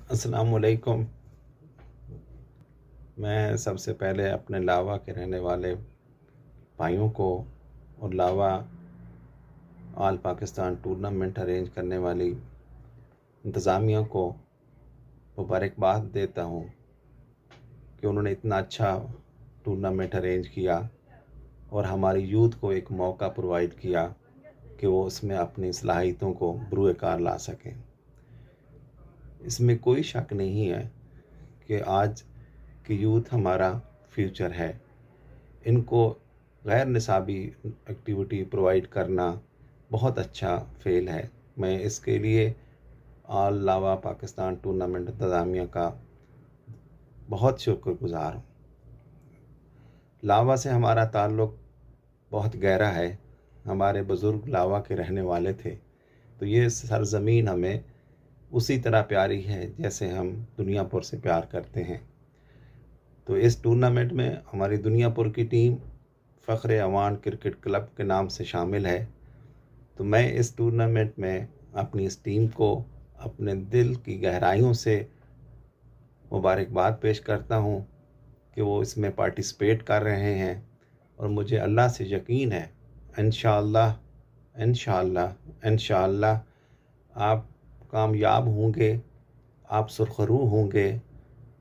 अस्सलामुअलैकुम। मैं सबसे पहले अपने लावा के रहने वाले भाइयों को और लावा ऑल पाकिस्तान टूर्नामेंट अरेंज करने वाली इंतज़ामिया को मुबारकबाद देता हूँ कि उन्होंने इतना अच्छा टूर्नामेंट अरेंज किया और हमारी यूथ को एक मौका प्रोवाइड किया कि वो उसमें अपनी सलाहियतों को बरूए कार ला सकें। इसमें कोई शक नहीं है कि आज की यूथ हमारा फ्यूचर है। इनको गैर निसाबी एक्टिविटी प्रोवाइड करना बहुत अच्छा फ़ेल है। मैं इसके लिए ऑल लावा पाकिस्तान टूर्नामेंट इंतज़ामिया का बहुत शुक्रगुज़ार हूँ। लावा से हमारा ताल्लुक़ बहुत गहरा है। हमारे बुज़ुर्ग लावा के रहने वाले थे, तो ये सरज़मीन हमें उसी तरह प्यारी है जैसे हम दुनियापुर से प्यार करते हैं। तो इस टूर्नामेंट में हमारी दुनियापुर की टीम फ़ख्र अवान क्रिकेट क्लब के नाम से शामिल है। तो मैं इस टूर्नामेंट में अपनी इस टीम को अपने दिल की गहराइयों से मुबारकबाद पेश करता हूँ कि वो इसमें पार्टिसिपेट कर रहे हैं और मुझे अल्लाह से यकीन है इंशाअल्लाह इंशाअल्लाह इंशाअल्लाह आप कामयाब होंगे, आप सुरखरू होंगे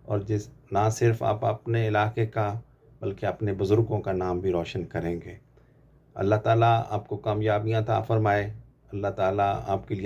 और जिस ना सिर्फ आप अपने इलाके का बल्कि अपने बुज़ुर्गों का नाम भी रोशन करेंगे। अल्लाह ताला आपको कामयाबियाँ अता फ़रमाए। अल्लाह ताला आपके लिए